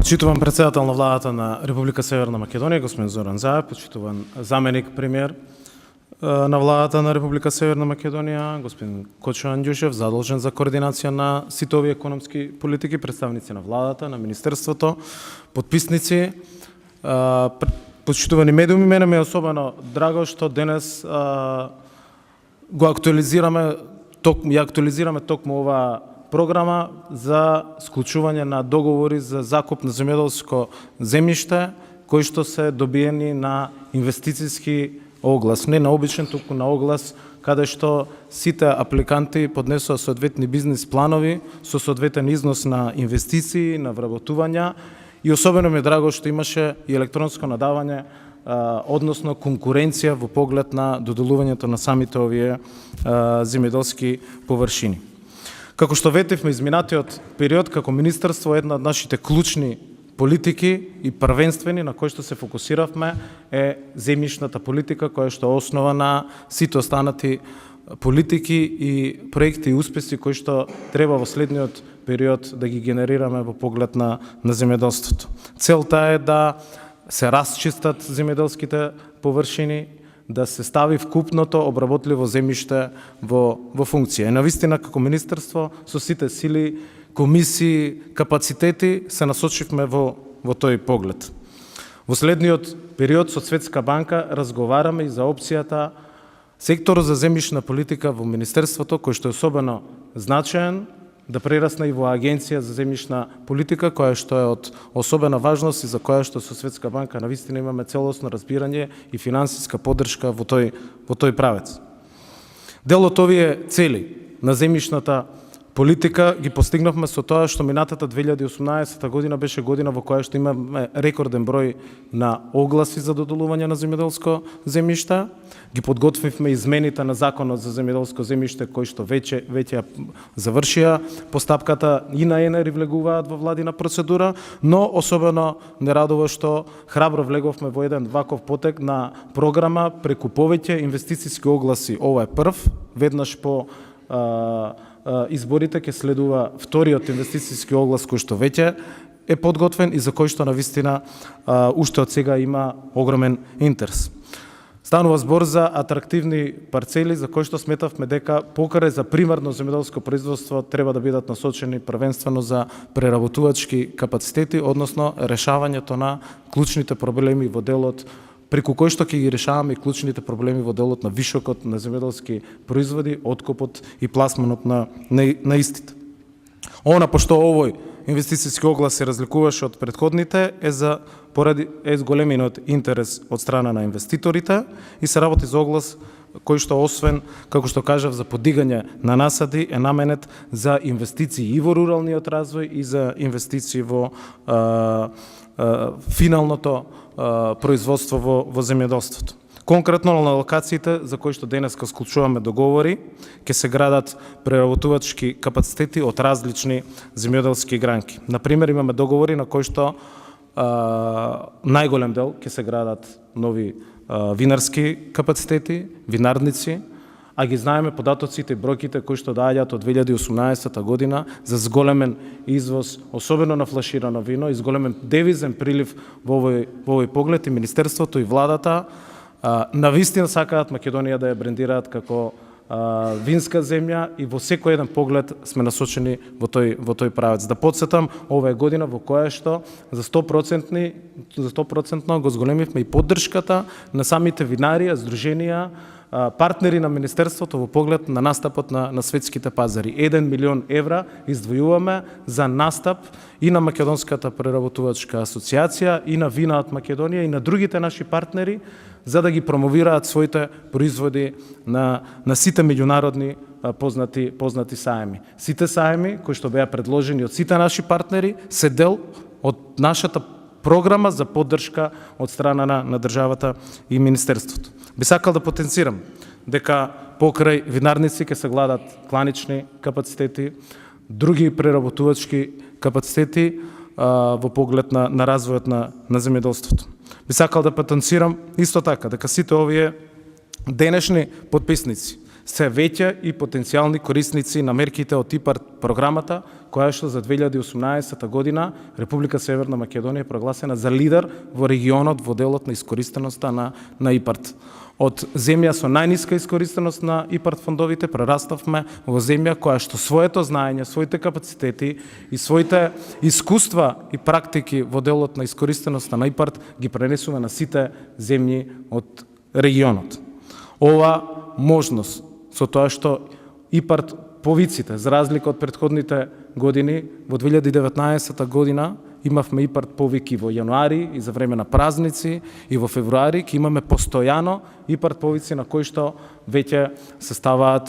Почитуван председател на владата на Република Северна Македонија, господин Зоран Заев, почитуван заменик премиер на владата на Република Северна Македонија, господин Кочо Анѓушев, задолжен за координација на сите овие економски политики, представници на владата, на министерството, подписници, почитувани медиуми. Мене ми е особено драго што денес ја актуализираме токму оваа програма за склучување на договори за закуп на земјоделско земјиште, кои што се добиени на инвестицијски оглас, не на обичен, туку на оглас, каде што сите апликанти поднесоа соодветни бизнис планови со соодветен износ на инвестиции, на вработувања, и особено ми е драго што имаше и електронско надавање, односно конкуренција во поглед на доделувањето на самите овие земјоделски површини. Како што ветивме изминатиот период, како министерство, една од нашите клучни политики и првенствени на кои што се фокусиравме е земјишната политика, која што е основа на сите останати политики и проекти и успеси кои што треба во следниот период да ги генерираме во поглед на земјоделството. Целта е да се расчистат земјоделските површини, да се стави вкупното обработливо земјиште во функција. И навистина како министерство со сите сили, комисии, капацитети се насочивме во тој поглед. Во следниот период со Светска банка разговараме и за опцијата секторот за земјишна политика во министерството, кој што е особено значаен, да прерасне и во агенција за земјишна политика, која што е од особена важност и за која што со Светска банка навистина имаме целосно разбирање и финансиска поддршка во тој правец. Дел од овие цели на земјишната политика ги постигнавме со тоа што минатата 2018 година беше година во која што имаме рекорден број на огласи за доделување на земјоделско земјиште. Ги подготвивме измените на Законот за земјоделско земјиште, кои што веќе завршија постапката и на ЕНЕР и влегуваат во владина процедура, но особено не радува што храбро влеговме во еден ваков потек на програма преку повеќе инвестицијски огласи. Ова е прв, веднаш по изборите ќе следува вториот инвестицијски оглас кој што веќе е подготвен и за кој што навистина уште од сега има огромен интерес. Станува збор за атрактивни парцели за кои што сметавме дека покрај за примарно земјоделско производство треба да бидат насочени првенствено за преработувачки капацитети, односно решавањето на клучните проблеми во делот, преку кој што ќе ги решаваме и клучните проблеми во делот на вишокот на земјоделски производи, откупот и пласманот на истите. Она пошто овој инвестицијски оглас се разликуваше од претходните поради големиот интерес од страна на инвеститорите и се работи за оглас кој што освен, како што кажав, за подигање на насади е наменет за инвестиции и во руралниот развој и за инвестиции во финалното производство во земјоделството. Конкретно на локациите за кои што денеска склучуваме договори, ќе се градат преработувачки капацитети од различни земјоделски гранки. Например, имаме договори на кои што најголем дел ќе се градат нови винарски капацитети, винарници, а ги знаеме податоците и бројките кои што доаѓаат од 2018 година за зголемен извоз, особено на флаширано вино, и зголемен девизен прилив во овој поглед, и министерството и владата навистина сакаат Македонија да ја брендираат како винска земја и во секој еден поглед сме насочени во тој правец. Да подсетам, ова е година во која што за 100% го зголемивме и поддршката на самите винари, здруженија, партнери на министерството во поглед на настапот на светските пазари. 1 милион евра издвојуваме за настап и на Македонската преработувачка асоциација, и на Вина од Македонија, и на другите наши партнери, за да ги промовираат своите производи на сите меѓународни познати саеми. Сите саеми кои што беа предложени од сите наши партнери се дел од нашата програма за поддршка од страна на државата и министерството. Би сакал да потенцирам дека покрај винарници ќе се гладат кланични капацитети, други преработувачки капацитети во поглед на развојот на земјоделството. Би сакал да потенцирам исто така дека сите овие денешни подписници се веќе и потенцијални корисници на мерките од ИПАРД програмата, која што за 2018 година Република Северна Македонија е прогласена за лидер во регионот во делот на искористеноста на ИПАРД. Од земја со најниска искористеност на ИПАРД фондовите прераставме во земја која што своето знаење, своите капацитети и своите искуства и практики во делот на искористеноста на ИПАРД ги пренесуваме на сите земји од регионот. Ова можност со тоа што ИПАРД повиците, за разлика од претходните години, во 2019 година имавме ИПАРД повики во јануари и за време на празници, и во февруари ќе имаме постојано ИПАРД повици на кои што веќе се ставаат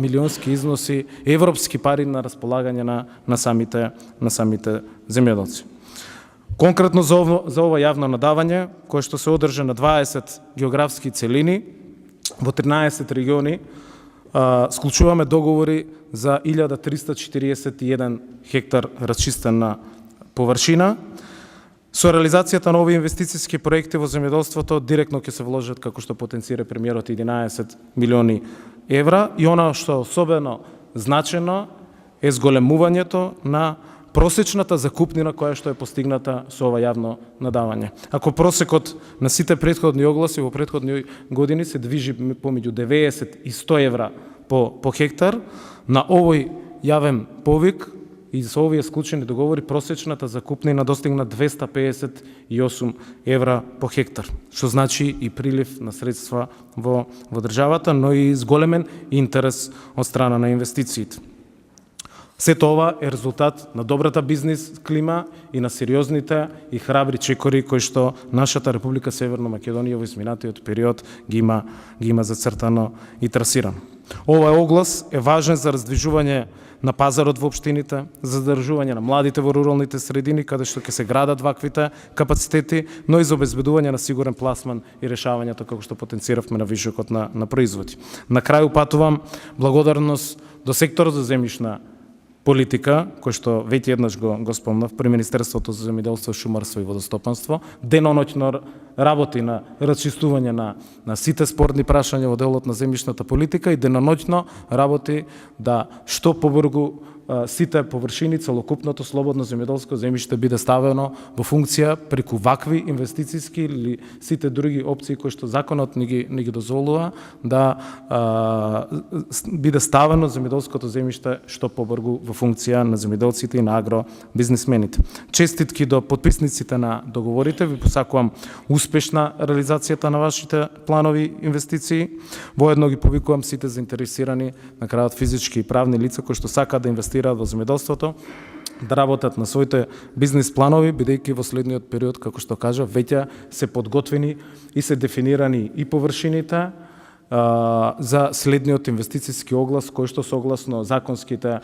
милионски износи европски пари на располагање на самите земјоделци. Конкретно за ова јавно надавање, кое што се одржа на 20 географски целини во 13 региони, склучуваме договори за 1341 хектар расчистена површина. Со реализацијата на овие инвестициски проекти во земјоделството директно ќе се вложат, како што потенцира премиерот, 11 милиони евра, и она што е особено значено е зголемувањето на просечната закупнина која што е постигната со ова јавно надавање. Ако просекот на сите претходни огласи во претходни години се движи помеѓу 90 и 100 евра по хектар, на овој јавен повик и со овие склучени договори просечната закупнина достигна 258 евра по хектар, што значи и прилив на средства во државата, но и зголемен интерес од страна на инвестициите. Сето ова е резултат на добрата бизнис клима и на сериозните и храбри чекори кои што нашата Република Северна Македонија во изминатиот период ги има зацртано и трасирано. Овој оглас е важен за раздвижување на пазарот во општините, за задржување на младите во руралните средини, каде што ќе се градат ваквите капацитети, но и за обезбедување на сигурен пласман и решавањето, како што потенциравме, на вишокот на производи. На крај упатувам благодарност до секторот за земјишна политика, кој што веќе еднаш го спомнав, при Министерството за земјоделство, шумарство и водостопанство, деноноќно работи на расчистување на сите спорни прашања во делот на земјишната политика и деноноќно работи да што побрзо сите површини, целокупното слободно земјоделско земјиште биде ставено во функција преку вакви инвестициски или сите други опции кои што законот ни ги дозволува, да биде ставено земјоделското земјиште што побрзо во функција на земјоделците и на агробизнисмените. Честитки до потписниците на договорите, ви посакувам успешна реализацијата на вашите планови инвестиции. Воедно ги повикувам сите заинтересирани, на крајот физички и правни лица кои што сакаат да инвестираат во земјоделството, да работат на своите бизнис планови, бидејќи во следниот период, како што кажа, веќе се подготвени и се дефинирани и површините за следниот инвестициски оглас, кој што согласно законските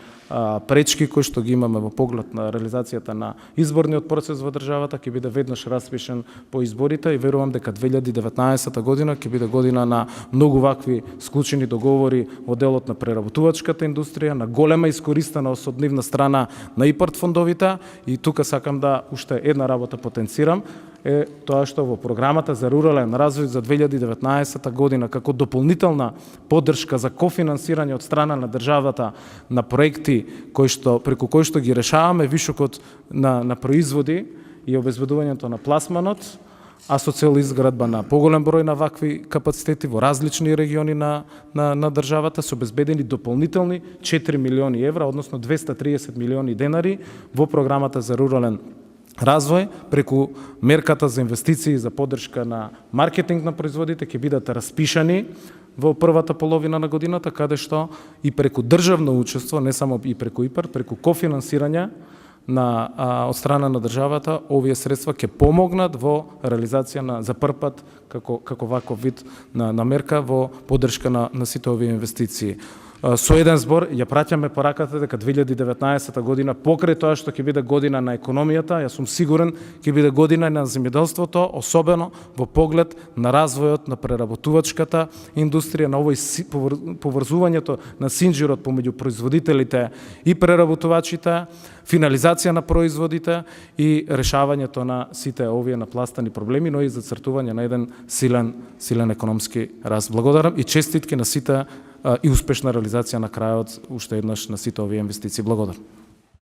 пречки кои што ги имаме во поглед на реализацијата на изборниот процес во државата, ќе биде веднаш распишен по изборите и верувам дека 2019 година ќе биде година на многу вакви склучени договори во делот на преработувачката индустрија, на голема искористеност од нивна страна на ИПАРД фондовите. И тука сакам да уште една работа потенцирам, е тоа што во програмата за рурален развој за 2019 година како дополнителна поддршка за кофинансирање од страна на државата на проекти преку кои што ги решаваме вишокот на производи и обезбедувањето на пласманот, а со цел изградба на поголем број на вакви капацитети во различни региони на државата, се обезбедени дополнителни 4 милиони евра, односно 230 милиони денари во програмата за рурален развој, преку мерката за инвестиции за поддршка на маркетинг на производите ќе бидат распишани во првата половина на годината, каде што и преку државно учество, не само и преку ИПАРД, преку кофинансирање од страна на државата, овие средства ќе помогнат во реализација за прв пат како ваков вид на мерка во поддршка на сите овие инвестиции. Со еден збор ја праќаме пораката дека 2019 година, покрај тоа што ќе биде година на економијата, јас сум сигурен ќе биде година на земјоделството, особено во поглед на развојот на преработувачката индустрија, на овој поврзувањето на синџирот помеѓу производителите и преработувачите, финализација на производите и решавањето на сите овие напластани проблеми, но и зацртување на еден силен економски раст. Благодарам и честитки на сите и успешна реализација на крајот уште еднаш на сите овие инвестиции. Благодарам.